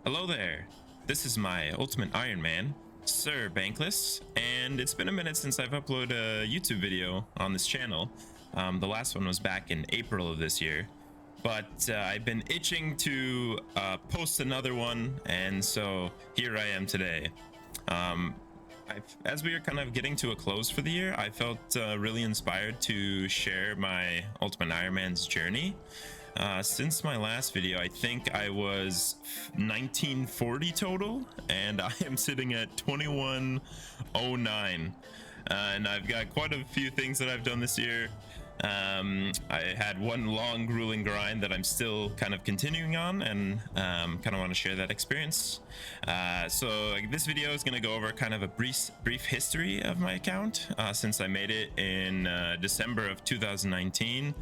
Hello there. This is my ultimate Ironman, SirBankless, and it's been a minute since I've uploaded a YouTube video on this channel. The last one was back in April of this year, but I've been itching to post another one, and so here I am today. As we are kind of getting to a close for the year, I felt really inspired to share my Ultimate Ironman's journey. Since my last video, I think I was 1940 total, and I am sitting at 2109. And I've got quite a few things that I've done this year. I had one long grueling grind that I'm still kind of continuing on, and kind of want to share that experience. So this video is going to go over kind of a brief history of my account since I made it in December of 2019.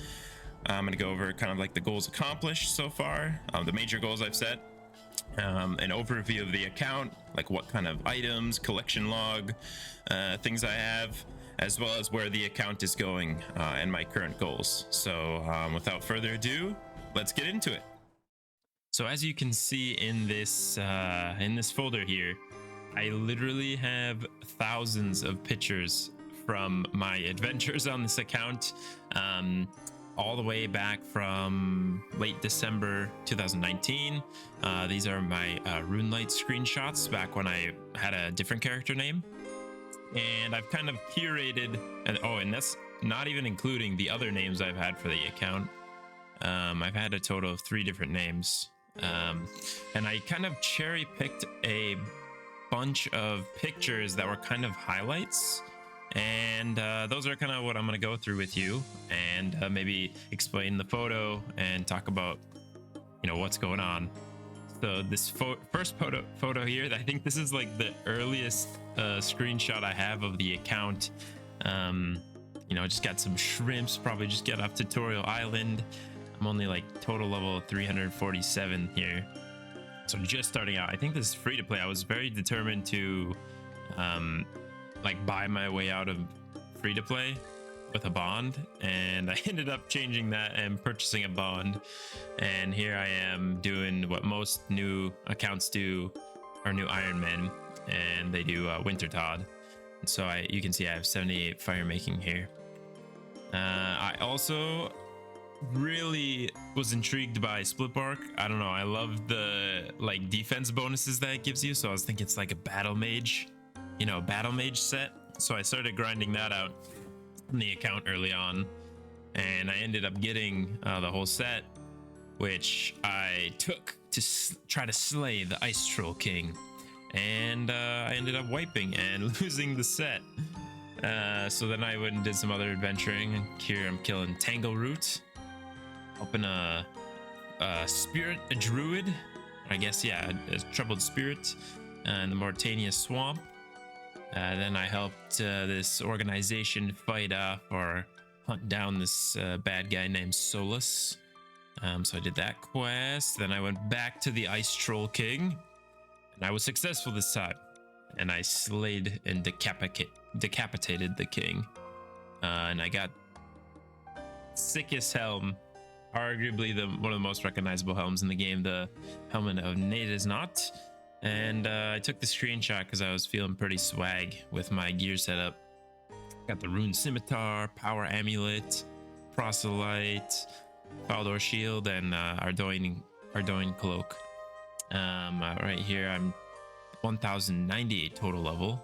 I'm going to go over kind of like the goals accomplished so far, the major goals I've set, an overview of the account, like what kind of items, collection log, things I have, as well as where the account is going and my current goals. So without further ado, let's get into it. So as you can see in this folder here, I literally have thousands of pictures from my adventures on this account, all the way back from late December 2019. These are my RuneLite screenshots back when I had a different character name. And I've kind of curated, and that's not even including the other names I've had for the account. I've had a total of 3 different names. And I kind of cherry picked a bunch of pictures that were kind of highlights. And those are kind of what I'm going to go through with you, and maybe explain the photo and talk about, what's going on. So this first photo here, I think this is like the earliest screenshot I have of the account. Just got some shrimps, probably just got off Tutorial Island. I'm only like total level 347 here. So just starting out. I think this is free to play. I was very determined to like buy my way out of free to play with a bond, and I ended up changing that and purchasing a bond. And here I am doing what most new accounts do, or new Ironman, and they do Winter Todd. And so you can see I have 78 fire making here. I also really was intrigued by Split Bark. I don't know, I love the like defense bonuses that it gives you, so I was thinking it's like a battle mage, battle mage set. So I started grinding that out in the account early on, and I ended up getting the whole set, which I took to try to slay the Ice Troll King, and I ended up wiping and losing the set. So then I went and did some other adventuring, and here I'm killing Tangleroot, helping a druid, I guess, yeah, a troubled spirit in the Mortania swamp. Then I helped this organization fight off or hunt down this bad guy named Solus. So I did that quest. Then I went back to the Ice Troll King, and I was successful this time. And I slayed and decapitated the king. And I got sickest helm, arguably one of the most recognizable helms in the game, the helmet of Nadesnot. And I took the screenshot because I was feeling pretty swag with my gear setup. Got the Rune Scimitar, Power Amulet, Proselyte, Faldor Shield, and Ardoin Cloak. Right here, I'm 1098 total level.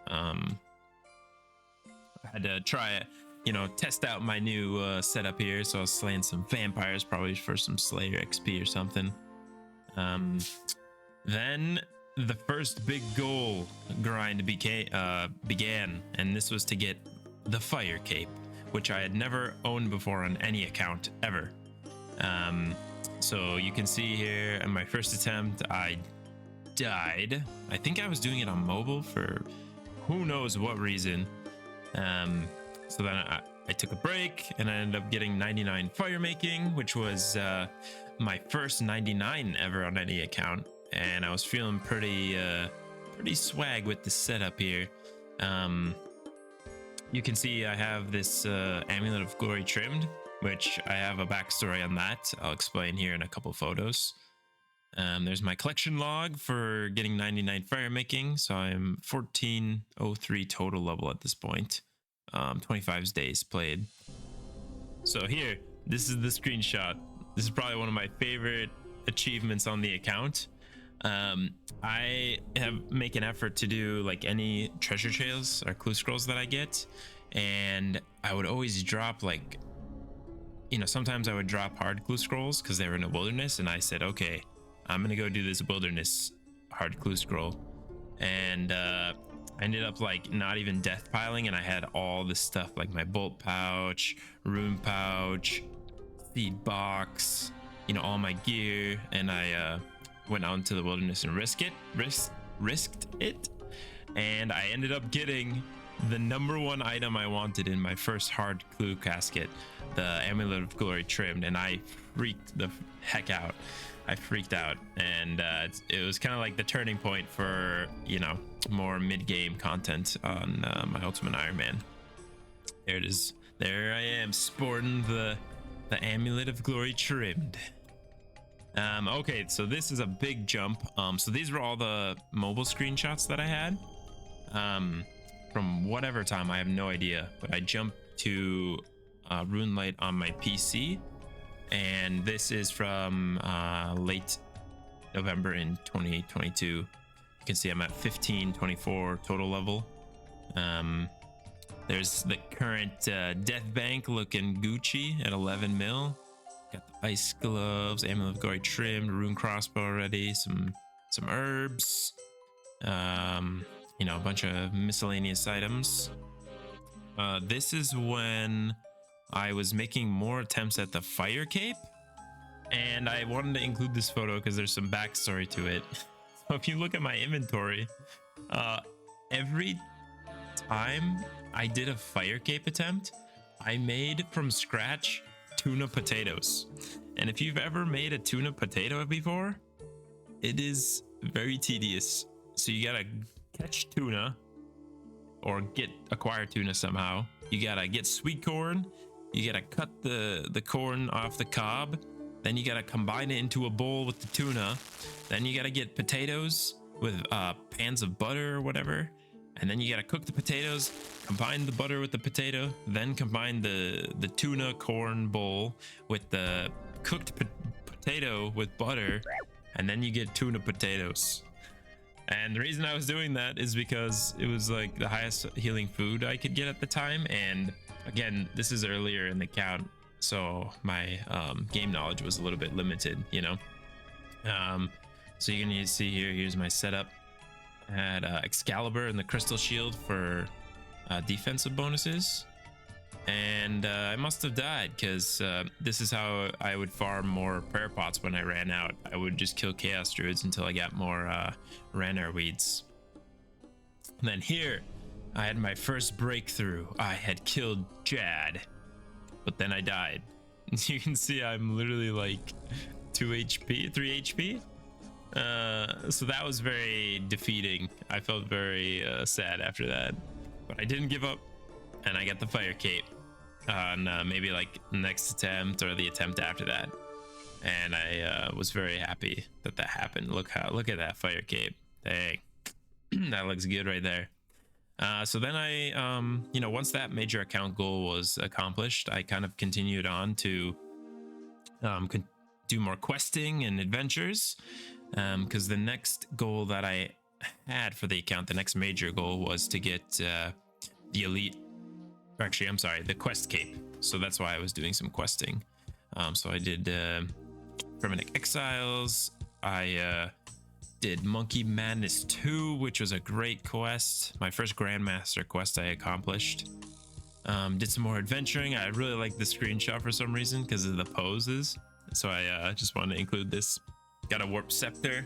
I had to try it, test out my new setup here. So I was slaying some vampires, probably for some Slayer XP or something. Then the first big goal grind began, and this was to get the Fire Cape, which I had never owned before on any account ever. So you can see here in my first attempt, I died. I think I was doing it on mobile for who knows what reason. So then I took a break, and I ended up getting 99 fire making, which was my first 99 ever on any account. And I was feeling pretty swag with the setup here. You can see I have this Amulet of Glory trimmed, which I have a backstory on that. I'll explain here in a couple photos. There's my collection log for getting 99 fire making. So I'm 1403 total level at this point. 25 days played. So here, this is the screenshot. This is probably one of my favorite achievements on the account. I make an effort to do like any treasure trails or clue scrolls that I get, and I would always drop like, sometimes I would drop hard clue scrolls because they were in a wilderness, and I said, okay, I'm gonna go do this wilderness hard clue scroll, and I ended up like not even death piling, and I had all this stuff like my bolt pouch, rune pouch, seed box, all my gear, and I went out into the wilderness and risked it, and I ended up getting the #1 item I wanted in my first hard clue casket, the Amulet of Glory trimmed, and I freaked the heck out. I freaked out, and it was kind of like the turning point for more mid-game content on my Ultimate Ironman. There it is. There I am, sporting the Amulet of Glory trimmed. Okay, so this is a big jump. So these were all the mobile screenshots that I had from whatever time, I have no idea, but I jumped to RuneLight on my PC, and this is from late November in 2022. You can see I'm at 1524 total level. There's the current Death Bank looking Gucci at 11 mil. Got the ice gloves, Amulet of Glory trimmed, rune crossbow already, some herbs, a bunch of miscellaneous items. This is when I was making more attempts at the fire cape, and I wanted to include this photo because there's some backstory to it. So if you look at my inventory, every time I did a fire cape attempt, I made from scratch tuna potatoes. And if you've ever made a tuna potato before, it is very tedious. So you gotta catch tuna or acquire tuna somehow. You gotta get sweet corn. You gotta cut the corn off the cob. Then you gotta combine it into a bowl with the tuna. Then you gotta get potatoes with pans of butter or whatever. And then you gotta cook the potatoes, combine the butter with the potato, then combine the tuna corn bowl with the cooked potato with butter, and then you get tuna potatoes. And the reason I was doing that is because it was like the highest healing food I could get at the time. And again, this is earlier in the count, so my game knowledge was a little bit limited, So you can see here's my setup. I had Excalibur and the Crystal Shield for defensive bonuses, and I must have died because this is how I would farm more prayer pots when I ran out. I would just kill Chaos Druids until I got more Ranar weeds. And then here, I had my first breakthrough. I had killed Jad, but then I died. You can see I'm literally like 2 HP, 3 HP. So that was very defeating. I felt very sad after that, but I didn't give up, and I got the fire cape on maybe like next attempt or the attempt after that, and I was very happy that happened. Look at that fire cape. Dang. That looks good right there. So then I once that major account goal was accomplished, I kind of continued on to do more questing and adventures, because the next goal that I had for the account, the next major goal, was to get the elite, or actually I'm sorry, the quest cape. So that's why I was doing some questing. So I did Primitive Exiles. I did Monkey Madness 2, which was a great quest, my first Grandmaster quest I accomplished. Did some more adventuring. I really like the screenshot for some reason because of the poses, so I just wanted to include this. Got a Warp Scepter.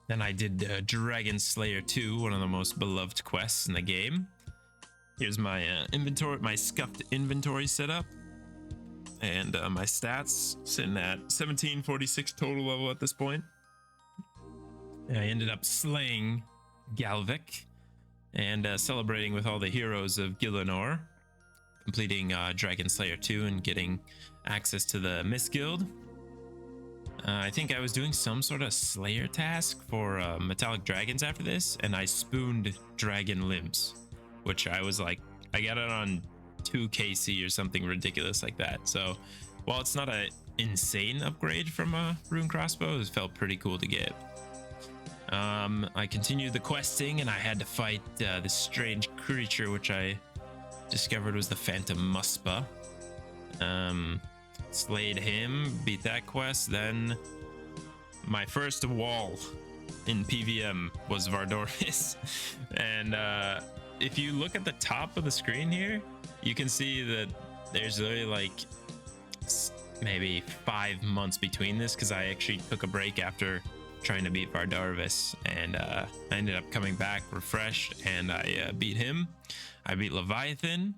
Then I did Dragon Slayer 2, one of the most beloved quests in the game. Here's my inventory, my scuffed inventory setup, and my stats sitting at 1746 total level at this point. I ended up slaying Galvik and celebrating with all the heroes of Gielinor, completing Dragon Slayer 2 and getting access to the Mist Guild. I think I was doing some sort of Slayer task for metallic dragons after this, and I spooned dragon limbs, which I was like, I got it on 2 KC or something ridiculous like that. So while it's not an insane upgrade from a rune crossbow, it felt pretty cool to get. I continued the questing, and I had to fight this strange creature, which I discovered was the Phantom Muspa. Slayed him, beat that quest. Then my first wall in PVM was Vardoris. And if you look at the top of the screen here, you can see that there's really like maybe 5 months between this, because I actually took a break after trying to beat Vardarvis, and I ended up coming back refreshed, and I beat him. I beat Leviathan,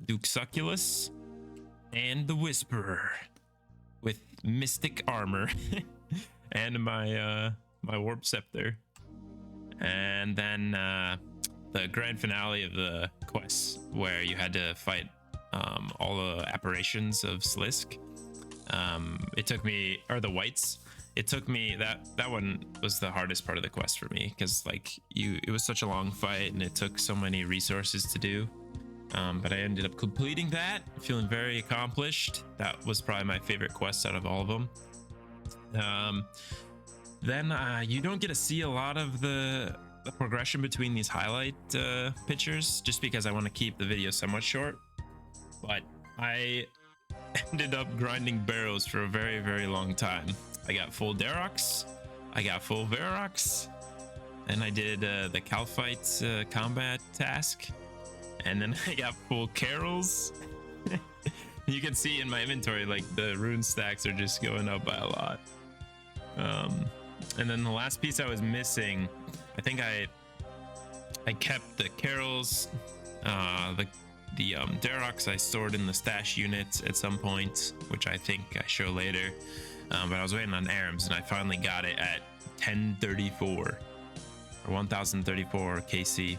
Duke Succulus, and the Whisperer with mystic armor and my my warp scepter. And then the grand finale of the quest, where you had to fight all the apparitions of Slisk. It took me, or the whites. It took me, that one was the hardest part of the quest for me, because like it was such a long fight and it took so many resources to do. But I ended up completing that, feeling very accomplished. That was probably my favorite quest out of all of them. Then you don't get to see a lot of the progression between these highlight pictures, just because I want to keep the video somewhat short. But I ended up grinding barrows for a very, very long time. I got full Darox, I got full Verox, and I did the Calphite combat task, and then I got full Carols. You can see in my inventory, like the rune stacks are just going up by a lot. And then the last piece I was missing, I think I kept the Carols, the Darox I stored in the stash unit at some point, which I think I show later. But I was waiting on Arams, and I finally got it at 1034 or 1034 KC.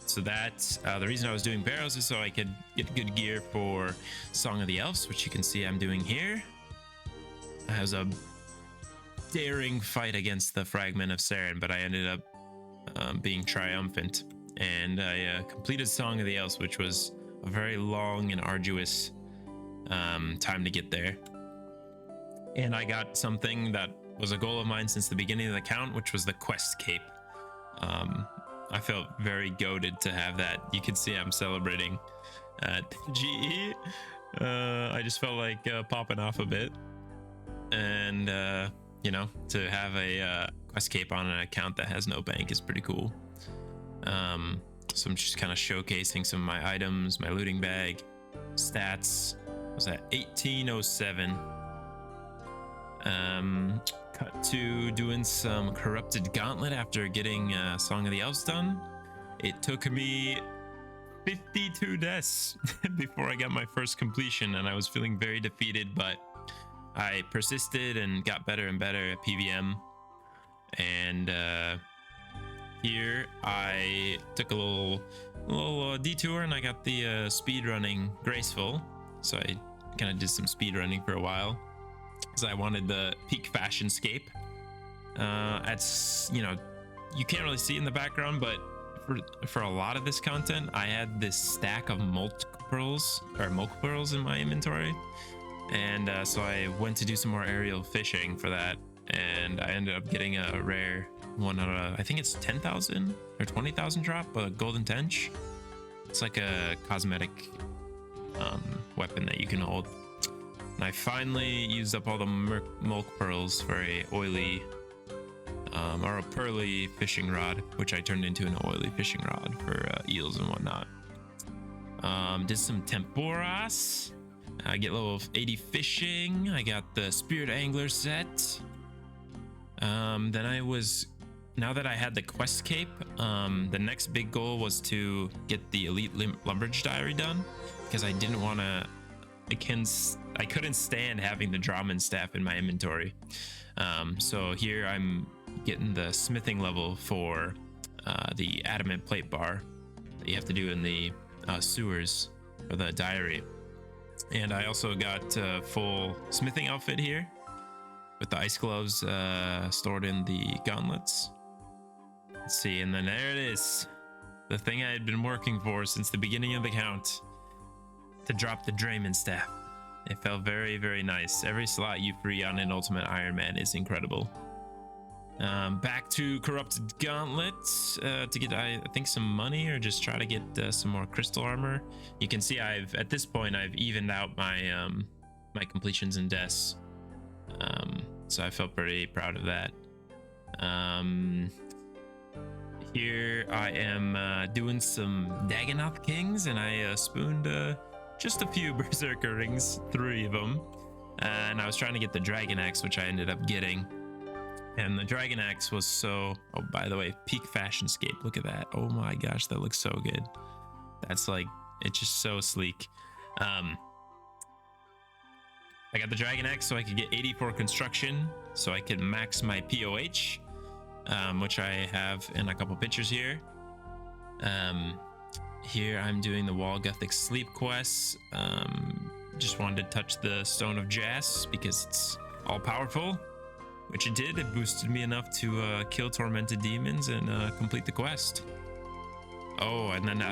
So that's the reason I was doing barrows, is so I could get good gear for Song of the Elves, which you can see I'm doing here. It was a daring fight against the Fragment of Saren, but I ended up being triumphant, and I completed Song of the Elves, which was a very long and arduous time to get there. And I got something that was a goal of mine since the beginning of the account, which was the Quest Cape. I felt very goated to have that. You can see I'm celebrating at GE. I just felt like popping off a bit, and you know, to have a Quest Cape on an account that has no bank is pretty cool. So I'm just kind of showcasing some of my items, my looting bag, stats. Was at 1807. Cut to doing some Corrupted Gauntlet after getting Song of the Elves done. It took me 52 deaths before I got my first completion, and I was feeling very defeated, but I persisted and got better and better at PVM. And here I took a little detour, and I got the speed running graceful. So I kind of did some speed running for a while, because I wanted the peak fashion scape. You know, you can't really see in the background, but for a lot of this content, I had this stack of mulch pearls in my inventory, and so I went to do some more aerial fishing for that, and I ended up getting a rare one out of, I think it's 10,000 or 20,000 drop, a golden tench. It's like a cosmetic weapon that you can hold. And I finally used up all the mulch pearls for a oily or a pearly fishing rod, which I turned into an oily fishing rod for eels and whatnot. Did some temporas. I get level 80 fishing. I got the spirit angler set. Then now that I had the quest cape, the next big goal was to get the elite lumberjage diary done, because I didn't want to, I couldn't stand having the Drawman staff in my inventory. So here I'm getting the smithing level for the adamant plate bar that you have to do in the sewers for the diary. And I also got a full smithing outfit here with the ice gloves stored in the gauntlets. Let's see, and then there it is. The thing I had been working for since the beginning of the count. To drop the Drayman staff. It felt very, very nice. Every slot you free on an Ultimate Ironman is incredible. Back to Corrupted Gauntlets to get, I think, some money or just try to get some more crystal armor. You can see at this point, I've evened out my my completions and deaths. So I felt pretty proud of that. Here I am doing some Dagonoth Kings, and I spooned just a few Berserker rings, 3 of them. And I was trying to get the Dragon Axe, which I ended up getting. And the Dragon Axe was so... Oh, by the way, peak Fashionscape. Look at that. Oh my gosh, that looks so good. That's like... It's just so sleek. I got the Dragon Axe so I could get 84 construction. So I could max my POH. Which I have in a couple pictures here. Here I'm doing the Wall Gothic Sleep quests. Just wanted to touch the Stone of Jas because it's all powerful. Which it did. It boosted me enough to kill tormented demons and complete the quest. Oh, and then,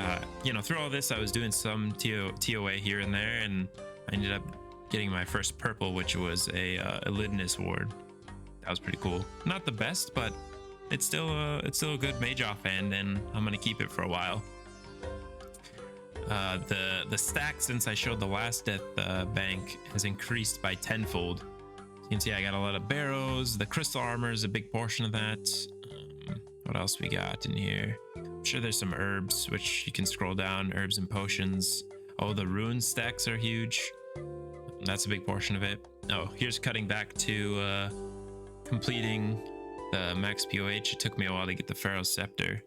you know, through all this, I was doing some TOA here and there, and I ended up getting my first purple, which was a Elidness ward. That was pretty cool. Not the best, but it's still a good mage offhand, and I'm gonna keep it for a while. The stack since I showed the last death bank has increased by tenfold. You can see I got a lot of barrows. The crystal armor is a big portion of that. What else we got in here? I'm sure there's some herbs, which you can scroll down. Herbs and potions. Oh, the rune stacks are huge. That's a big portion of it. Oh, here's cutting back to completing the max POH. It took me a while to get the Pharaoh's Scepter.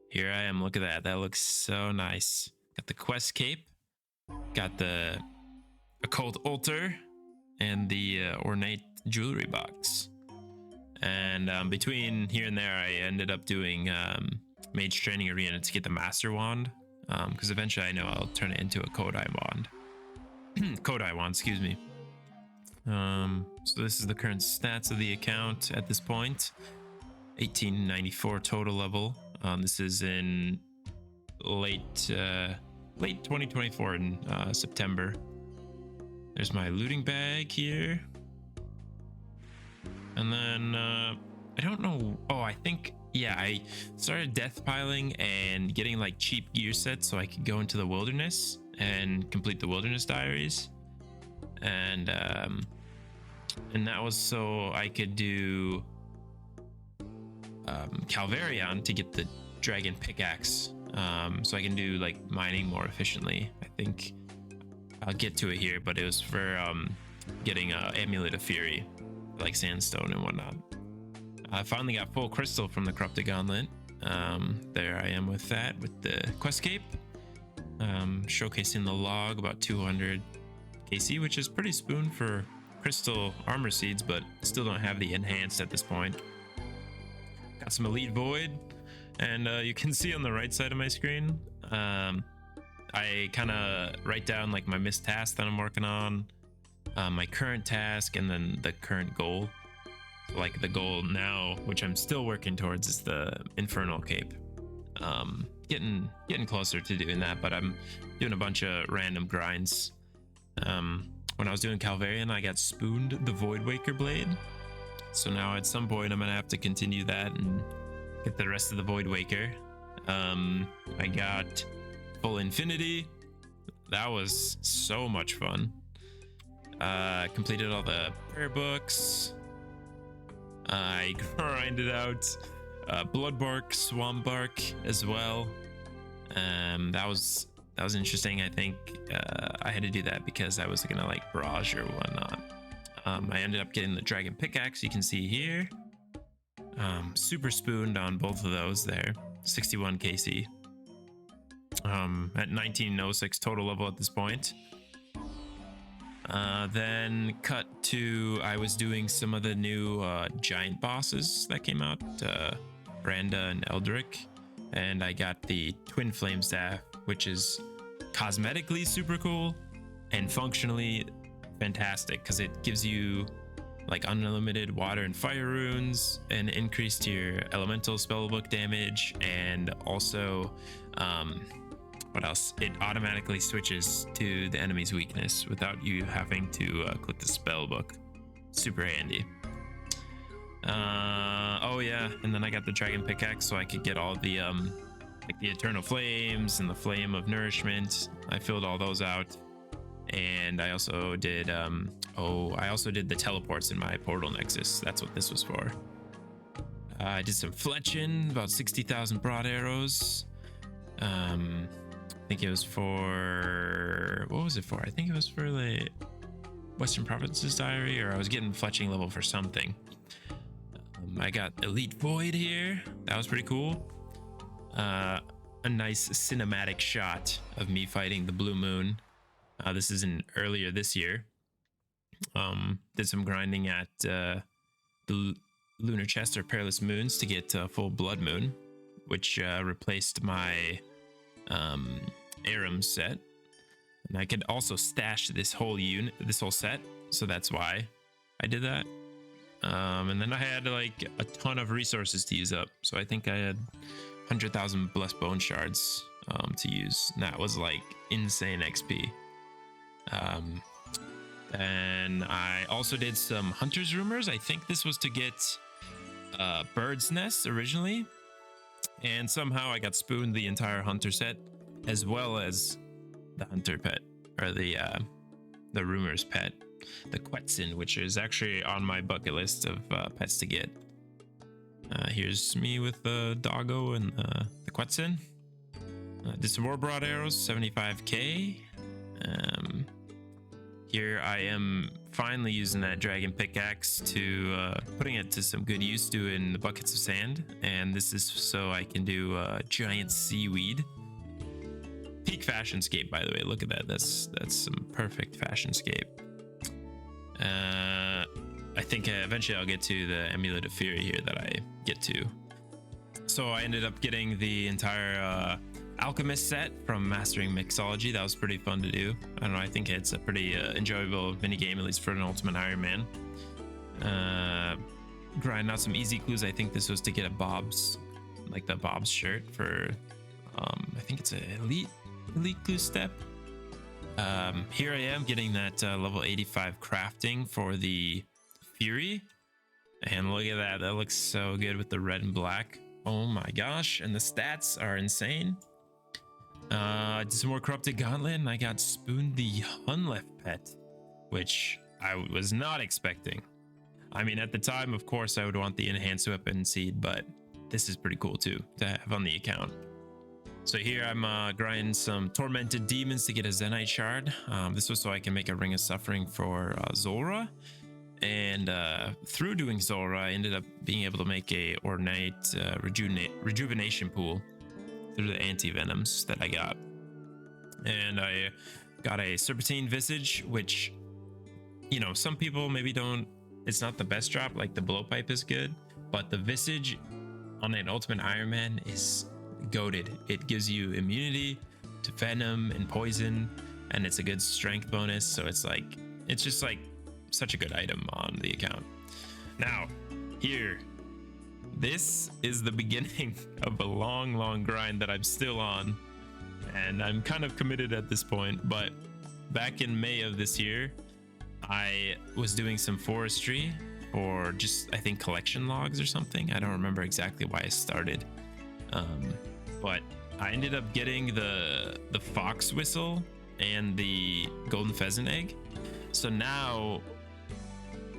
Here I am. Look at that. That looks so nice. Got the quest cape. Got the occult altar. And the ornate jewelry box. And between here and there, I ended up doing Mage Training Arena to get the Master Wand. Because eventually I know I'll turn it into a Kodai Wand. Kodai Wand, excuse me. So this is the current stats of the account at this point. 1894 total level. This is in late 2024 in September. There's my looting bag here. And then, I don't know. Oh, I think, yeah, I started death piling and getting like cheap gear sets so I could go into the wilderness and complete the wilderness diaries. And that was so I could do Calvarion to get the dragon pickaxe. So I can do like mining more efficiently. I think I'll get to it here, but it was for getting Amulet of Fury, like sandstone and whatnot. I finally got full crystal from the Corrupted Gauntlet. There I am with that, with the quest cape. Showcasing the log, about 200 KC, which is pretty spoon for crystal armor seeds, but still don't have the enhanced at this point. Got some Elite Void, and you can see on the right side of my screen, I kind of write down like my missed task that I'm working on, my current task, and then the current goal. So, like the goal now, which I'm still working towards, is the Infernal Cape. Getting closer to doing that, but I'm doing a bunch of random grinds. When I was doing Calvarion, I got spooned the Void Waker blade. So now at some point I'm gonna have to continue that and get the rest of the Void Waker. I got full Infinity. That was so much fun. Completed all the prayer books. I grinded out Bloodbark, Swampbark as well. That was interesting. I think I had to do that because I was gonna like barrage or whatnot. I ended up getting the dragon pickaxe, you can see here. Super spooned on both of those there. 61 KC. At 1906 total level at this point. Then cut to, I was doing some of the new giant bosses that came out, Branda and Eldrick, and I got the Twin Flame Staff, which is cosmetically super cool, and functionally fantastic because it gives you like unlimited water and fire runes and increase to your elemental spellbook damage, and also what else, it automatically switches to the enemy's weakness without you having to click the spellbook. Super handy. Oh yeah, and then I got the dragon pickaxe so I could get all the like the eternal flames and the flame of nourishment. I filled all those out, and I also did the teleports in my portal nexus. That's what this was for. I did some fletching, about 60,000 broad arrows. I think it was for, what was it for? I think it was for the Western Provinces Diary, or I was getting fletching level for something. I got Elite Void here. That was pretty cool. A nice cinematic shot of me fighting the Blue Moon. This is earlier this year. Did some grinding at the Lunar Chest or Perilous Moons to get full Blood Moon, which replaced my Aram set. And I could also stash this whole set, so that's why I did that. And then I had like a ton of resources to use up, so I think I had 100,000 blessed bone shards to use. And that was like insane XP. And I also did some hunter's rumors. I think this was to get bird's nest originally, and somehow I got spooned the entire hunter set as well as the hunter pet, or the rumors pet, the Quetzin, which is actually on my bucket list of pets to get. Here's me with the doggo and the Quetzin. Did some more broad arrows, 75k. Here I am finally using that dragon pickaxe to putting it to some good use, doing the buckets of sand, and this is so I can do giant seaweed. Peak fashionscape, by the way. Look at that. That's some perfect fashionscape. I think eventually I'll get to the Amulet of Fury here that I get to. So I ended up getting the entire Alchemist set from Mastering Mixology. That was pretty fun to do. I don't know, I think it's a pretty enjoyable mini game, at least for an Ultimate Ironman. Grind out some easy clues. I think this was to get a Bob's, like the Bob's shirt for, I think it's an elite clue step. Here I am getting that level 85 crafting for the Fury, and look at that. That looks so good with the red and black. Oh my gosh, and the stats are insane. Did some more Corrupted Gauntlet, and I got spooned the Hunlef pet, which I was not expecting. I mean, at the time, of course, I would want the Enhanced Weapon Seed, but this is pretty cool too to have on the account. So here I'm grinding some Tormented Demons to get a Zenite Shard. This was so I can make a Ring of Suffering for Zulrah. And through doing Zulrah, I ended up being able to make a Ornate Rejuvenation Pool through the Anti-Venoms that I got. And I got a Serpentine Visage, which, you know, some people maybe don't, it's not the best drop, like the Blowpipe is good, but the Visage on an Ultimate Ironman is goated. It gives you immunity to venom and poison, and it's a good strength bonus, so it's just like such a good item on the account. Now here, this is the beginning of a long grind that I'm still on, and I'm kind of committed at this point. But back in May of this year, I was doing some forestry, or just I think collection logs or something. I don't remember exactly why I started, but I ended up getting the fox whistle and the golden pheasant egg. So now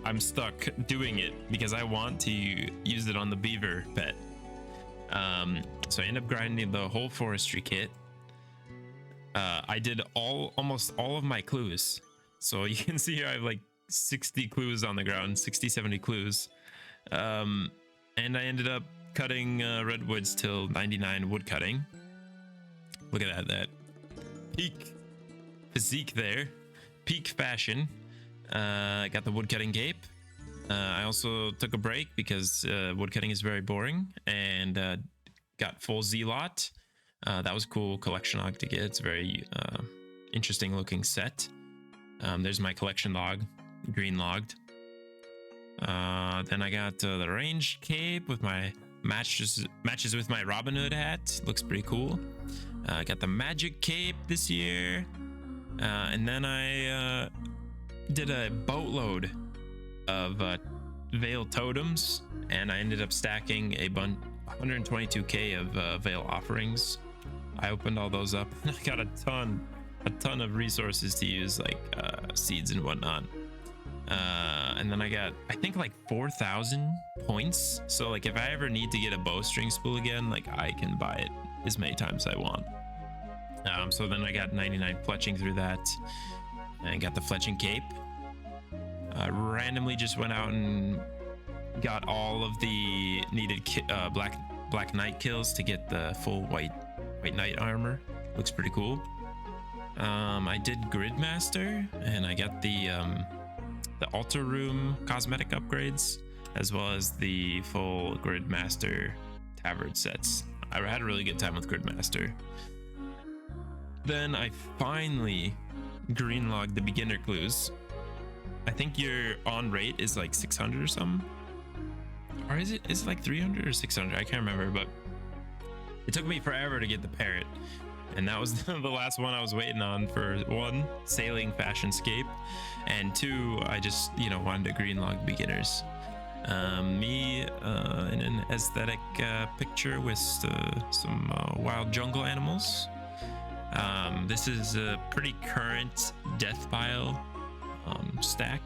I'm stuck doing it because I want to use it on the beaver pet. So I end up grinding the whole forestry kit. I did almost all of my clues. So you can see here I have like 60 clues on the ground, 70 clues. And I ended up cutting redwoods till 99 wood cutting. Look at that peak physique there, peak fashion. Got the woodcutting cape. I also took a break because woodcutting is very boring, and got full Z-Lot. That was a cool collection log to get. It's a very interesting looking set. There's my collection log, green logged. Then I got the range cape with my matches with my Robin Hood hat. Looks pretty cool. I got the magic cape this year. And then I did a boatload of Veil totems, and I ended up stacking a 122k of Veil offerings. I opened all those up and I got a ton of resources to use, like seeds and whatnot. And then I got, I think, like 4,000 points. So like if I ever need to get a bowstring spool again, like I can buy it as many times as I want. So then I got 99 fletching through that, and got the fletching cape. Randomly just went out and got all of the needed black knight kills to get the full white knight armor. Looks pretty cool. I did Gridmaster, and I got the altar room cosmetic upgrades, as well as the full Gridmaster tabard sets. I had a really good time with Gridmaster. Then I finally greenlogged the beginner clues. I think your on rate is like 600 or something. Or is it like 300 or 600? I can't remember, but it took me forever to get the parrot. And that was the last one I was waiting on for, one, sailing fashionscape, and two, I just, wanted to greenlog beginners. Me in an aesthetic picture with some wild jungle animals. This is a pretty current death pile stack.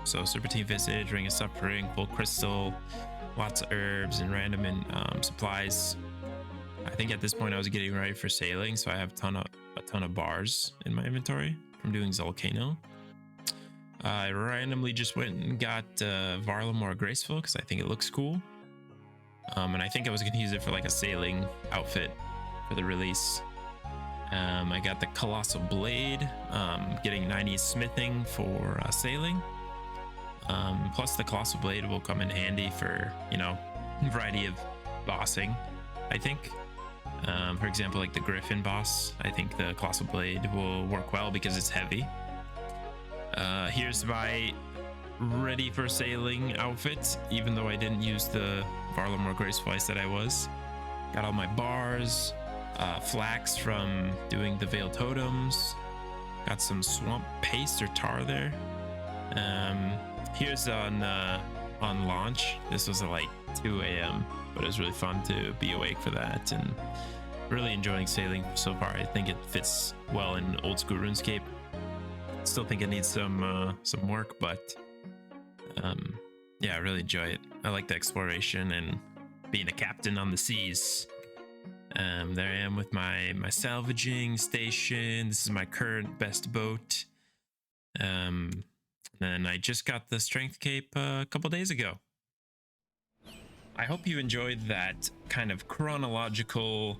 So Serpentine Visage, Ring of Suffering, Full Crystal, lots of herbs and random supplies. I think at this point I was getting ready for sailing, so I have a ton of bars in my inventory from doing Volcano. I randomly just went and got Varlamore Graceful because I think it looks cool. And I think I was going to use it for like a sailing outfit for the release. I got the Colossal Blade, getting 90 smithing for sailing. Plus the Colossal Blade will come in handy for, a variety of bossing, I think. For example, like the Griffin boss, I think the Colossal Blade will work well because it's heavy. Here's my ready for sailing outfit, even though I didn't use the Varlamore Graceful I said I was. Got all my bars, flax from doing the Veil totems. Got some swamp paste or tar there. Here's on launch. This was at like 2 a.m., but it was really fun to be awake for that, and really enjoying sailing so far. I think it fits well in old school RuneScape. Still think it needs some work, but yeah, I really enjoy it. I like the exploration and being a captain on the seas. There I am with my salvaging station. This is my current best boat. Then I just got the strength cape a couple days ago. I hope you enjoyed that kind of chronological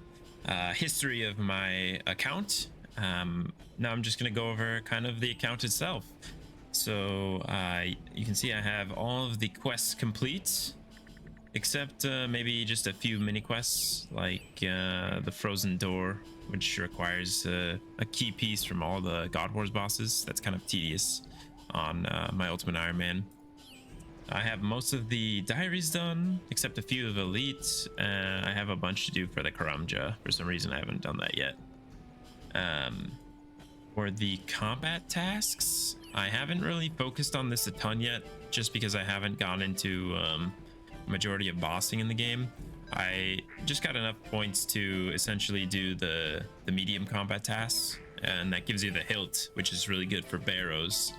history of my account. Now I'm just going to go over kind of the account itself. So you can see I have all of the quests complete, except maybe just a few mini quests, like the Frozen Door, which requires a key piece from all the God Wars bosses. That's kind of tedious on my Ultimate Ironman. I have most of the diaries done, except a few of Elite. I have a bunch to do for the Karamja. For some reason, I haven't done that yet. For the combat tasks, I haven't really focused on this a ton yet, just because I haven't gone into majority of bossing in the game. I just got enough points to essentially do the medium combat tasks, and that gives you the hilt, which is really good for barrows.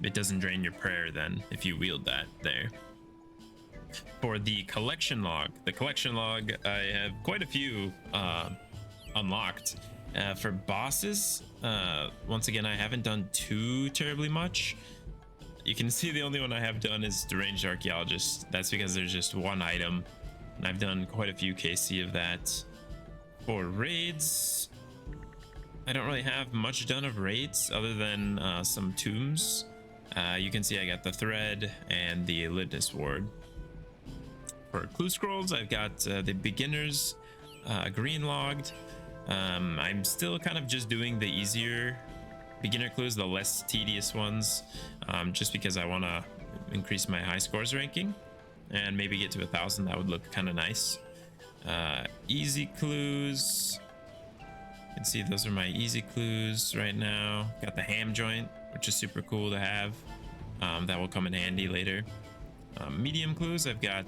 It doesn't drain your prayer then if you wield that there. For the collection log, I have quite a few unlocked. For bosses, once again, I haven't done too terribly much. You can see the only one I have done is Deranged Archaeologist. That's because there's just one item, and I've done quite a few KC of that. For raids, I don't really have much done of raids other than some tombs. You can see I got the thread and the Litmus Ward. For clue scrolls, I've got the beginners green logged. I'm still kind of just doing the easier beginner clues, the less tedious ones, just because I want to increase my high scores ranking and maybe get to 1,000. That would look kind of nice. Easy clues. You can see those are my easy clues right now. Got the ham joint, which is super cool to have. That will come in handy later. Medium clues, I've got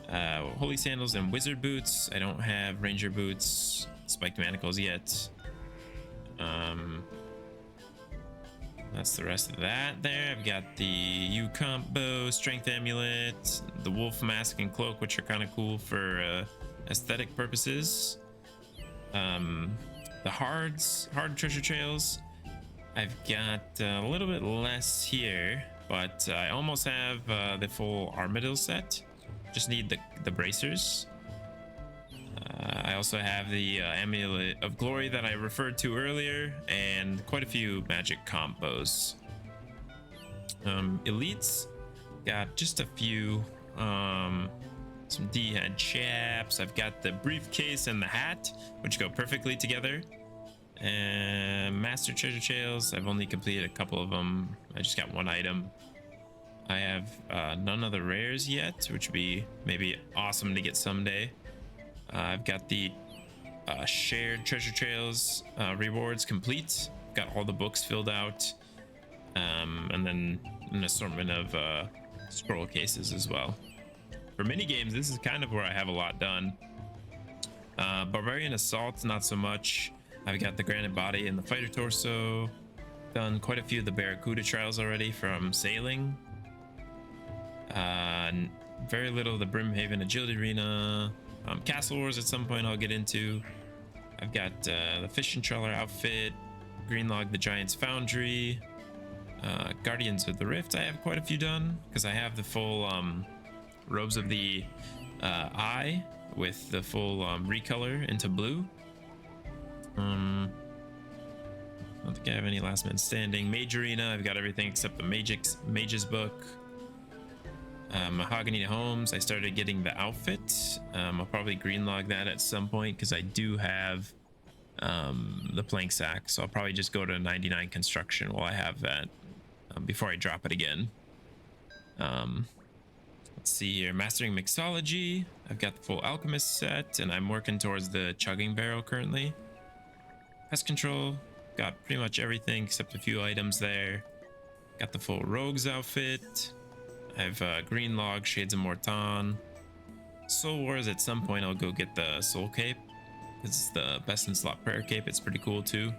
holy sandals and wizard boots. I don't have ranger boots, spiked manacles yet. That's the rest of that there. I've got the U combo, strength amulet, the wolf mask and cloak, which are kind of cool for aesthetic purposes. The hard treasure trails, I've got a little bit less here, but I almost have the full armadillo set. Just need the bracers. I also have the amulet of glory that I referred to earlier, and quite a few magic combos. Elites, got just a few. Some D-head chaps. I've got the briefcase and the hat, which go perfectly together. And master treasure trails, I've only completed a couple of them. I just got one item. I have none of the rares yet, which would be maybe awesome to get someday. I've got the shared treasure trails rewards complete. Got all the books filled out, and then an assortment of scroll cases as well. For mini games, this is kind of where I have a lot done. Barbarian Assault, not so much. I've got the Granite Body and the Fighter Torso. Done quite a few of the Barracuda trials already from sailing. Very little of the Brimhaven Agility Arena. Castle Wars at some point I'll get into. I've got the Fishing Trawler outfit, Greenlog the Giant's Foundry, Guardians of the Rift. I have quite a few done because I have the full Robes of the Eye with the full recolor into blue. I don't think I have any last man standing. Mage Arena, I've got everything except the Mage's book. Mahogany Homes, I started getting the outfit. I'll probably greenlog that at some point because I do have the plank sack, so I'll probably just go to 99 construction while I have that before I drop it again. Let's see here, Mastering Mixology, I've got the full Alchemist set, and I'm working towards the Chugging Barrel currently. Pest Control, got pretty much everything except a few items there. Got the full Rogues outfit. I have Green Log, Shades of Morton. Soul Wars, at some point I'll go get the Soul Cape. This is the best in slot prayer cape. It's pretty cool too.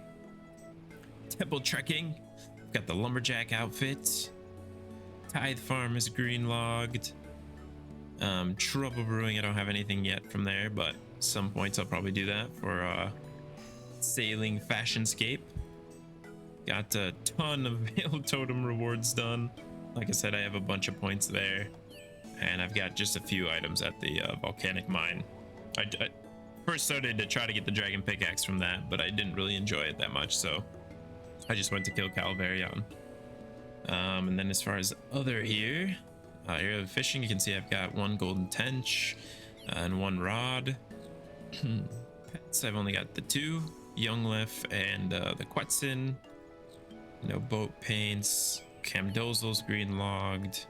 Temple Trekking, got the Lumberjack outfit. Tithe Farm is green logged. Trouble Brewing, I don't have anything yet from there, but some points I'll probably do that for Sailing Fashionscape. Got a ton of Veil Totem rewards done. Like I said, I have a bunch of points there, and I've got just a few items at the volcanic mine. I first started to try to get the dragon pickaxe from that, but I didn't really enjoy it that much, so I just went to kill Calvarion. And then as far as other here, area of fishing, you can see I've got one golden tench and one rod. Pets, I've only got the two, Younglef and the Quetzin. No boat paints. Camdozel's green logged.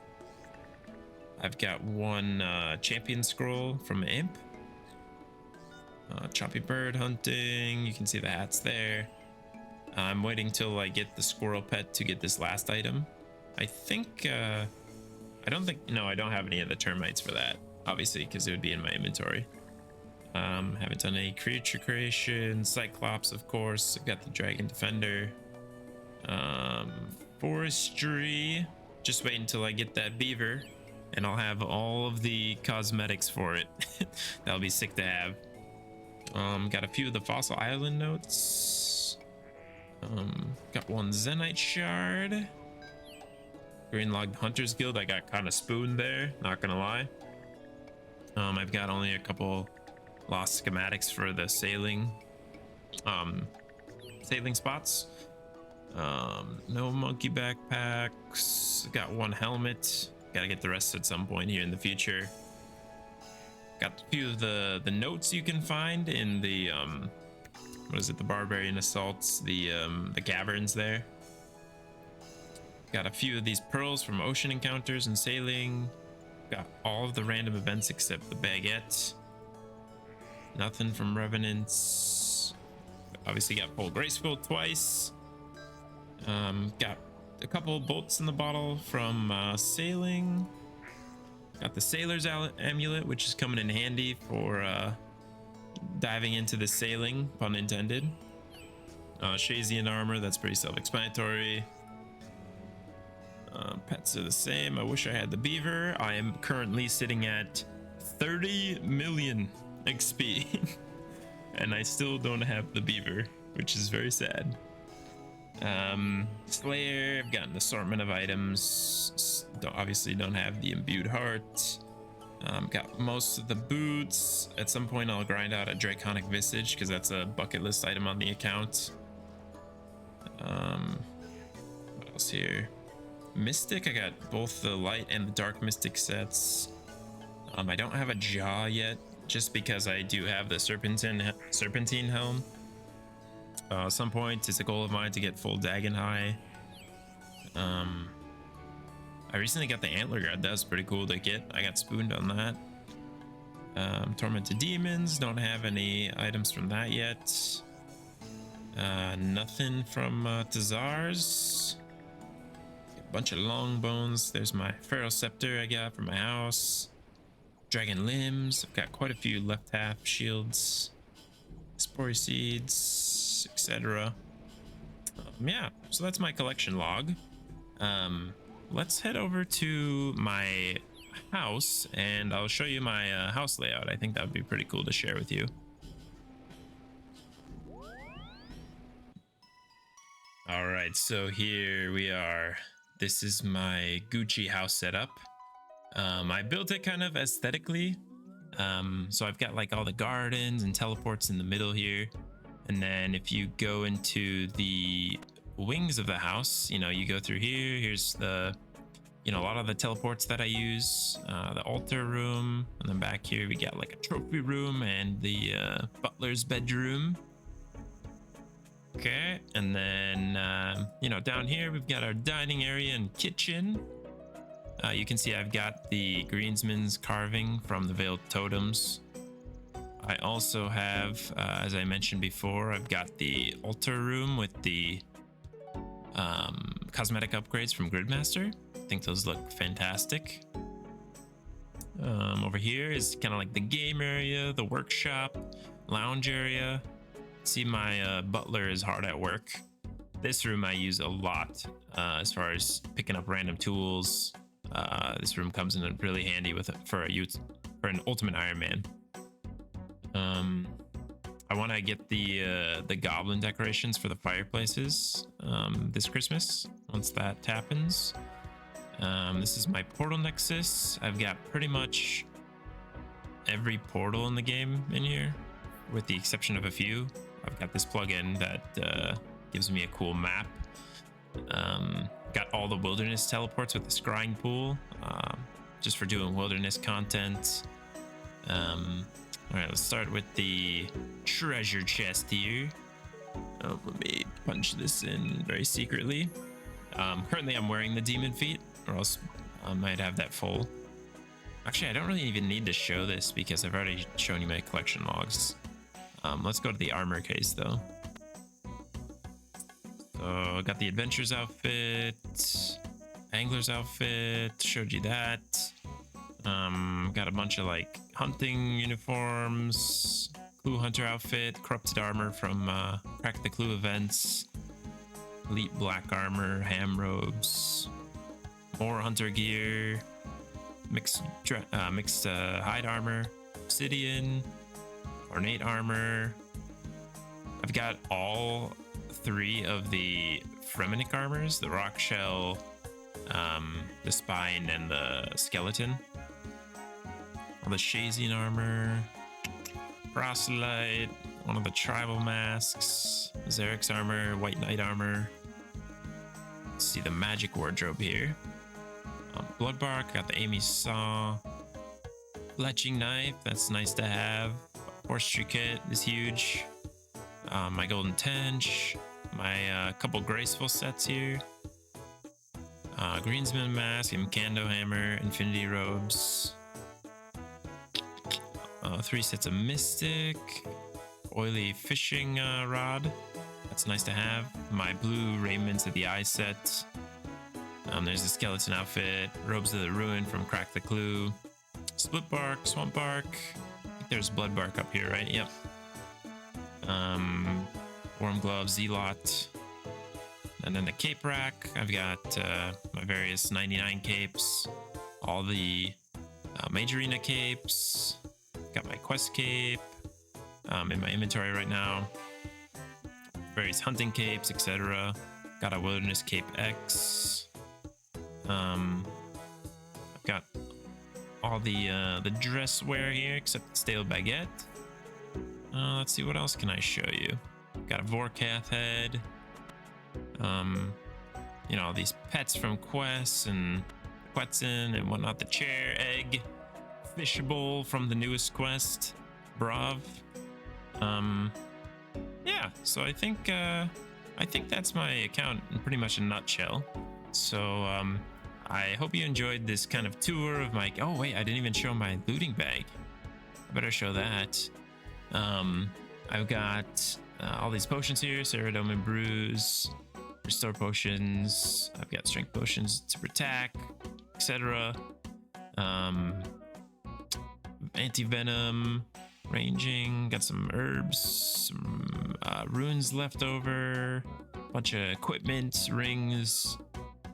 I've got one champion scroll from Imp. Choppy bird hunting, you can see the hats there. I'm waiting till I get the squirrel pet to get this last item. I think I don't have any of the termites for that, obviously, because it would be in my inventory. Haven't done any creature creation. Cyclops, of course. I've got the dragon defender. Forestry, just wait until I get that beaver and I'll have all of the cosmetics for it. That'll be sick to have. Got a few of the Fossil Island notes. Got one Zenite shard. Greenlogged Hunters Guild, I got kind of spooned there, not gonna lie. I've got only a couple lost schematics for the sailing spots. No monkey backpacks. Got one helmet. Gotta get the rest at some point here in the future. Got a few of the notes you can find in the what is it? The barbarian assaults, the caverns there. Got a few of these pearls from ocean encounters and sailing. Got all of the random events except the baguette. Nothing from revenants. Obviously got full graceful twice. Got a couple bolts in the bottle from sailing. Got the sailor's amulet, which is coming in handy for diving into the sailing, pun intended. Shazian armor, that's pretty self-explanatory. Pets are the same. I wish I had the beaver. I am currently sitting at 30 million XP and I still don't have the beaver, which is very sad. Slayer, I've got an assortment of items. Obviously don't have the imbued heart. Got most of the boots. At some point I'll grind out a draconic visage because that's a bucket list item on the account. What else here? Mystic, I got both the light and the dark mystic sets. I don't have a jaw yet, just because I do have the serpentine helm. At some point, it's a goal of mine to get full Dagon High. I recently got the antler guard. That was pretty cool to get. I got spooned on that. Tormented demons, don't have any items from that yet. Nothing from Tazar's. Bunch of long bones. There's my feral scepter I got from my house. Dragon limbs. I've got quite a few left half shields, spore seeds, etc. Yeah, so that's my collection log. Let's head over to my house and I'll show you my house layout. I think that would be pretty cool to share with you. All right, so here we are. This is my Gucci house setup. I built it kind of aesthetically. So I've got like all the gardens and teleports in the middle here. And then if you go into the wings of the house, you know, you go through here. Here's the, you know, a lot of the teleports that I use. The altar room. And then back here we got like a trophy room and the butler's bedroom. Okay, and then, you know, down here we've got our dining area and kitchen. You can see I've got the greensman's carving from the veiled totems. I also have, as I mentioned before, I've got the altar room with the cosmetic upgrades from Gridmaster. I think those look fantastic. Over here is kind of like the game area, the workshop, lounge area. See, my butler is hard at work. This room I use a lot as far as picking up random tools. This room comes in really handy with for an ultimate Ironman. I want to get the goblin decorations for the fireplaces this Christmas once that happens. This is my portal nexus. I've got pretty much every portal in the game in here, with the exception of a few. I've got this plugin that gives me a cool map. Got all the wilderness teleports with the scrying pool, just for doing wilderness content. All right, let's start with the treasure chest here. Let me punch this in very secretly. Currently I'm wearing the demon feet, or else I might have that full. Actually, I don't really even need to show this because I've already shown you my collection logs. Let's go to the armor case though. So I got the adventurers outfit, angler's outfit, showed you that. Got a bunch of like hunting uniforms, clue hunter outfit, corrupted armor from Crack the Clue events, elite black armor, ham robes, more hunter gear, mixed hide armor, obsidian, ornate armor. I've got all 3 of the Fremenic armors, the rock shell, the spine, and the skeleton. All the Shazian armor, proselyte, one of the tribal masks, Zarek's armor, white knight armor. Let's see the magic wardrobe here. Bloodbark, got the Amy saw, fletching knife, that's nice to have. Forestry kit is huge. my golden tench, my couple graceful sets here. Greensman mask, Imkando hammer, infinity robes. 3 sets of mystic, oily fishing rod. That's nice to have. My blue raiments of the eye set. There's the skeleton outfit, robes of the ruin from Crack the Clue, split bark, swamp bark. I think there's blood bark up here, right? Yep. Warm gloves, Z-lot. And then the cape rack. I've got my various 99 capes, all the Majorina capes. Got my quest cape in my inventory right now. Various hunting capes, etc. Got a wilderness cape X. I've got all the dress wear here except the stale baguette. Let's see, what else can I show you? Got a Vorkath head. You know, all these pets from quests and Quetzin and whatnot. The chair, egg, fishbowl from the newest quest, Brav. Yeah, so I think that's my account in pretty much a nutshell. So I hope you enjoyed this kind of tour of my. Oh wait, I didn't even show my looting bag. I better show that. I've got all these potions here: Ceridome and Bruise, Restore potions. I've got Strength potions to attack, etc. Anti-venom, ranging. Got some herbs, some runes left over, bunch of equipment, rings,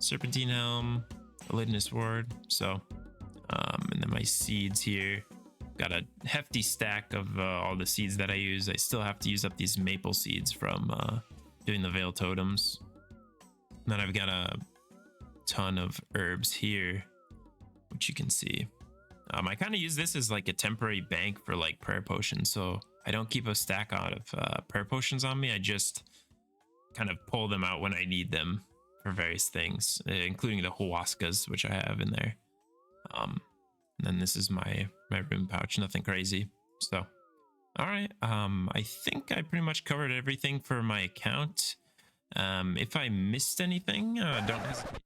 serpentine helm, a lidinous ward. So, and then my seeds here. Got a hefty stack of all the seeds that I use. I still have to use up these maple seeds from doing the Veil Totems. And then I've got a ton of herbs here, which you can see. I kind of use this as like a temporary bank for like prayer potions. So I don't keep a stack out of prayer potions on me. I just kind of pull them out when I need them for various things, including the huascas, which I have in there. And then this is my rune pouch, nothing crazy. So, all right. I think I pretty much covered everything for my account. If I missed anything, don't hesitate.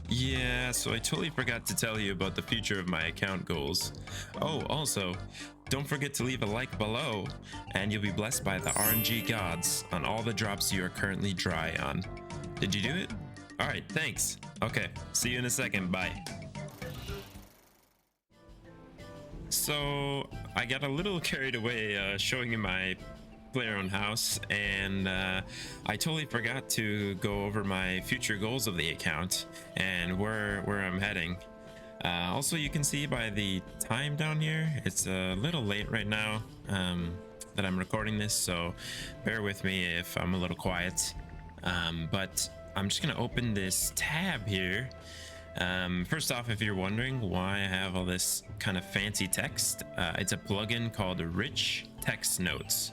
Yeah, so I totally forgot to tell you about the future of my account goals. Oh, also, don't forget to leave a like below, and you'll be blessed by the RNG gods on all the drops you are currently dry on. Did you do it? All right, thanks. Okay, see you in a second. Bye. So I got a little carried away showing you my player-owned house, and I totally forgot to go over my future goals of the account and where I'm heading. Also, you can see by the time down here, it's a little late right now that I'm recording this, so bear with me if I'm a little quiet. But I'm just gonna open this tab here. First off, if you're wondering why I have all this kind of fancy text, it's a plugin called Rich Text Notes.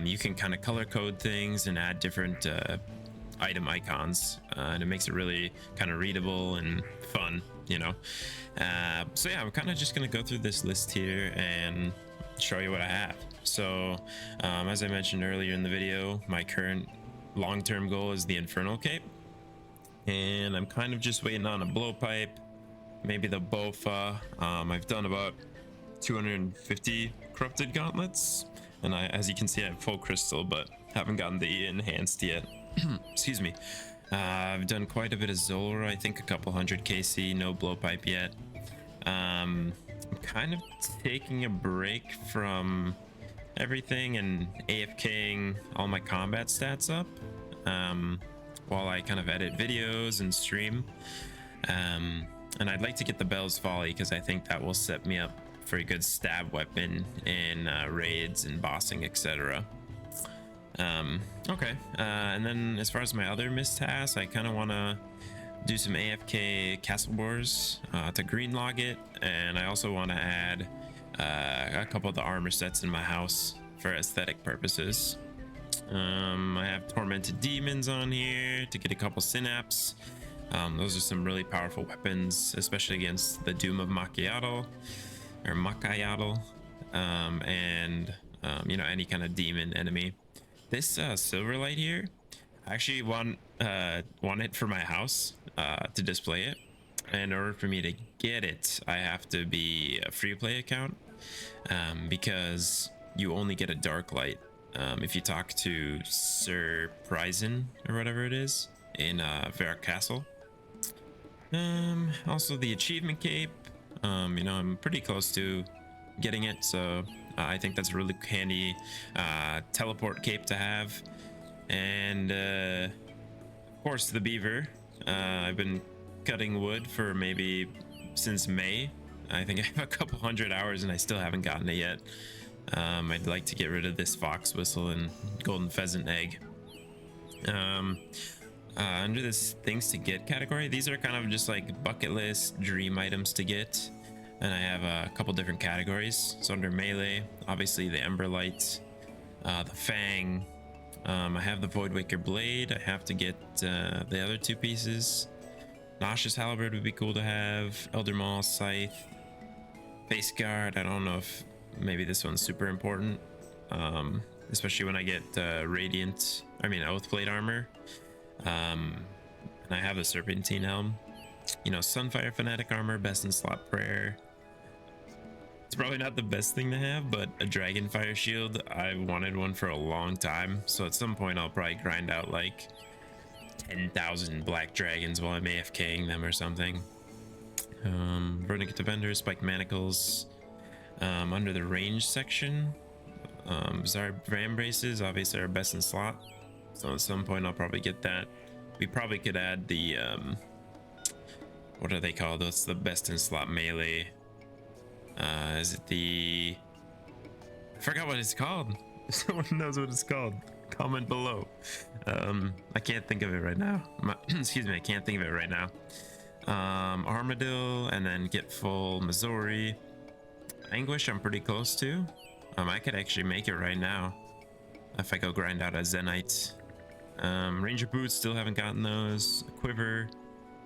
You can kind of color code things and add different item icons, and it makes it really kind of readable and fun, you know. So yeah, I'm kind of just gonna go through this list here and show you what I have. So as I mentioned earlier in the video, my current long-term goal is the Infernal Cape. And I'm kind of just waiting on a blowpipe, maybe the Bofa. I've done about 250 corrupted gauntlets, and as you can see, I have full crystal, but haven't gotten the enhanced yet. Excuse me. I've done quite a bit of Zolra, I think a couple hundred KC, no blowpipe yet. I'm kind of taking a break from everything and AFKing all my combat stats up. While I kind of edit videos and stream. And I'd like to get the Bell's Folly because I think that will set me up for a good stab weapon in raids and bossing, etc. Okay, and then as far as my other missed tasks, I kind of want to do some AFK Castle Wars to green log it, and I also want to add a couple of the armor sets in my house for aesthetic purposes. I have Tormented Demons on here to get a couple synapse. Those are some really powerful weapons, especially against the Doom of Macayatl, and you know, any kind of demon enemy. This silver light here, I actually want it for my house to display it. In order for me to get it, I have to be a free play account, because you only get a dark light if you talk to Sir Prison or whatever it is in Varric Castle. Also the achievement cape. You know, I'm pretty close to getting it, so I think that's a really handy teleport cape to have. And of course the beaver. I've been cutting wood for maybe since May. I think I have a couple hundred hours and I still haven't gotten it yet. I'd like to get rid of this fox whistle and golden pheasant egg. Under this things to get category, these are kind of just like bucket list dream items to get, and I have a couple different categories. So under melee, obviously the ember light, the fang, I have the voidwaker blade. I have to get the other two pieces. Nauseous halberd would be cool to have. Elder maul scythe, face guard. I don't know if maybe this one's super important, especially when I get oath plate armor. And I have the serpentine helm, you know, sunfire fanatic armor, best in slot prayer. It's probably not the best thing to have, but a dragon fire shield, I wanted one for a long time, so at some point I'll probably grind out like 10,000 black dragons while I'm AFKing them or something. Vernic defender, spiked manacles. Under the range section, bizarre ram braces obviously are best in slot, so at some point I'll probably get that. We probably could add the what are they called? That's the best in slot melee. Is it the, I forgot what it's called. If someone knows what it's called, comment below. I can't think of it right now. Excuse me, I can't think of it right now. Armadillo, and then get full Missouri. Anguish I'm pretty close to. I could actually make it right now if I go grind out a Zenite. Ranger boots, still haven't gotten those. Quiver,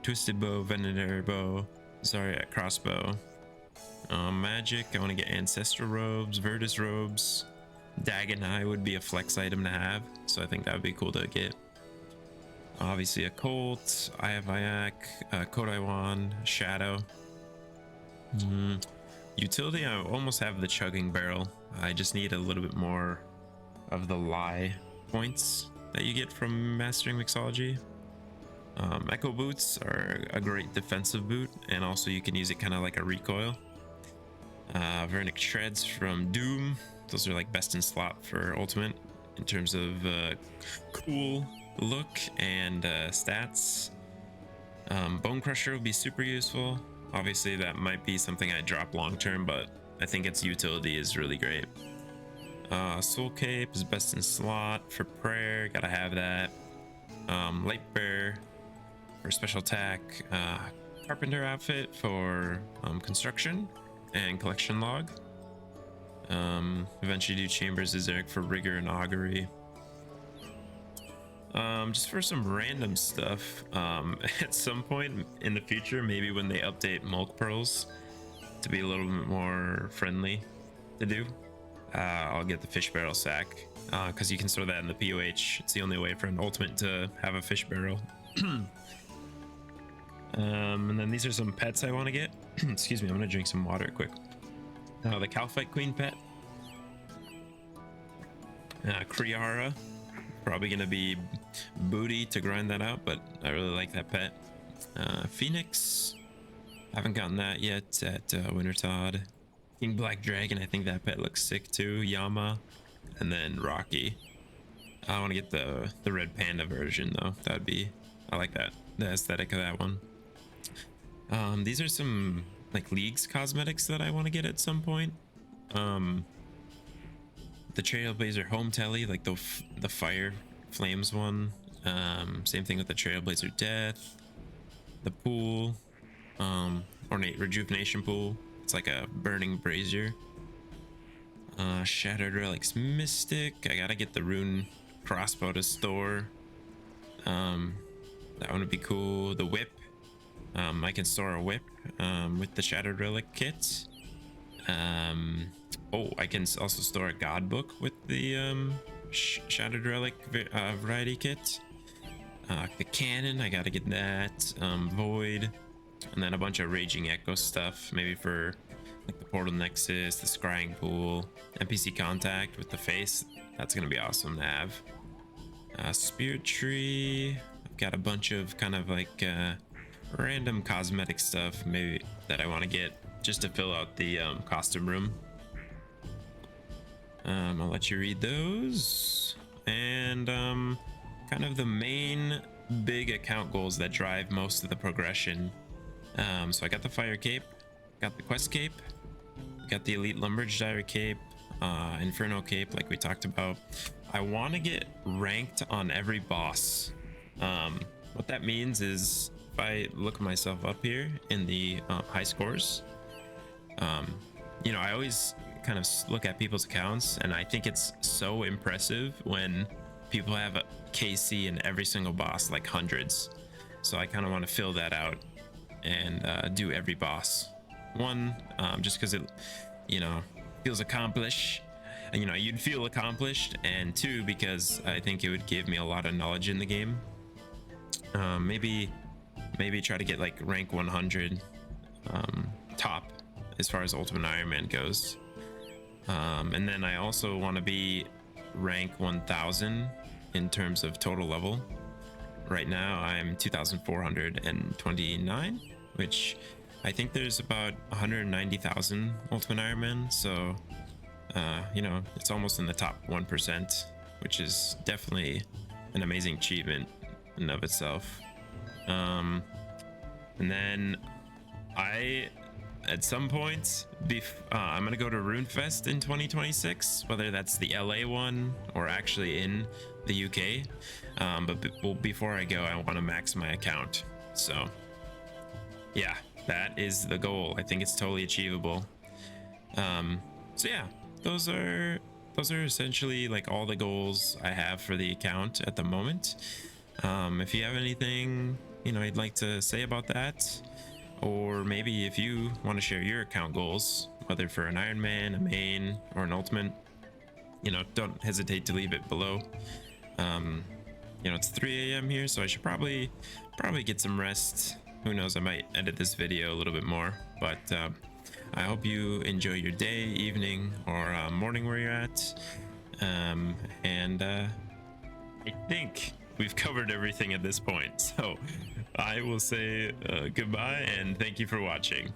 twisted bow, venator bow, sorry, a crossbow. Magic, I want to get ancestral robes, Virtus robes. Dagon Eye would be a flex item to have, so I think that would be cool to get. Obviously a Colt, I have Iac, Kodai wand, Shadow. Utility, I almost have the chugging barrel. I just need a little bit more of the lie points that you get from mastering mixology. Echo boots are a great defensive boot, and also you can use it kind of like a recoil. Vernic shreds from Doom, those are like best in slot for ultimate in terms of cool look and stats. Bone crusher would be super useful. Obviously that might be something I drop long term, but I think its utility is really great. Soul cape is best in slot for prayer, gotta have that. Light bear for special attack. Carpenter outfit for construction and collection log. Eventually do chambers is Eric for rigor and augury. Just for some random stuff, at some point in the future, maybe when they update Mulk Pearls to be a little bit more friendly to do, I'll get the fish barrel sack, because you can store that in the POH. It's the only way for an ultimate to have a fish barrel. And then these are some pets I want to get. Excuse me, I'm gonna drink some water quick. The Calphite Queen pet. Kriara. Probably gonna be booty to grind that out, but I really like that pet. Phoenix. Haven't gotten that yet at Wintertodd. King Black Dragon, I think that pet looks sick too. Yama. And then Rocky. I want to get the red panda version though. That'd be, I like that, the aesthetic of that one. These are some like Leagues cosmetics that I want to get at some point. The Trailblazer Home Telly, like the Fire Flames one. Same thing with the Trailblazer Death. The pool, ornate rejuvenation pool. It's like a burning brazier. Shattered Relics Mystic. I gotta get the rune crossbow to store. That one would be cool. The whip. I can store a whip with the Shattered Relic kit. Oh, I can also store a god book with the Shattered Relic variety kit. The cannon, I gotta get that. Void, and then a bunch of Raging Echo stuff, maybe for like the Portal Nexus, the Scrying Pool, NPC Contact with the face. That's gonna be awesome to have. Spirit Tree. I've got a bunch of kind of like random cosmetic stuff, maybe that I want to get just to fill out the costume room. I'll let you read those. And kind of the main big account goals that drive most of the progression. So I got the Fire Cape, got the Quest Cape, got the Elite Lumberjacks Dire Cape, Inferno Cape, like we talked about. I want to get ranked on every boss. What that means is if I look myself up here in the high scores, you know, I always kind of look at people's accounts, and I think it's so impressive when people have a KC in every single boss, like hundreds. So I kind of want to fill that out and do every boss. One, just because it, you know, feels accomplished. You know, you'd feel accomplished, and two, because I think it would give me a lot of knowledge in the game. Maybe try to get like rank 100 top as far as Ultimate Ironman goes. And then I also want to be rank 1000 in terms of total level. Right now I'm 2429, which I think there's about 190,000 Ultimate Ironman, so you know, it's almost in the top 1%, which is definitely an amazing achievement in of itself. And then at some point I'm gonna go to RuneFest in 2026, whether that's the LA one or actually in the UK. But before I go, I want to max my account. So yeah, that is the goal. I think it's totally achievable. So yeah, those are essentially like all the goals I have for the account at the moment. If you have anything, you know, you'd like to say about that, or maybe if you want to share your account goals, whether for an Ironman, a main, or an ultimate, you know, don't hesitate to leave it below. You know, it's 3 a.m. here, so I should probably get some rest. Who knows, I might edit this video a little bit more, but I hope you enjoy your day, evening, or morning where you're at. And I think we've covered everything at this point, so I will say goodbye and thank you for watching.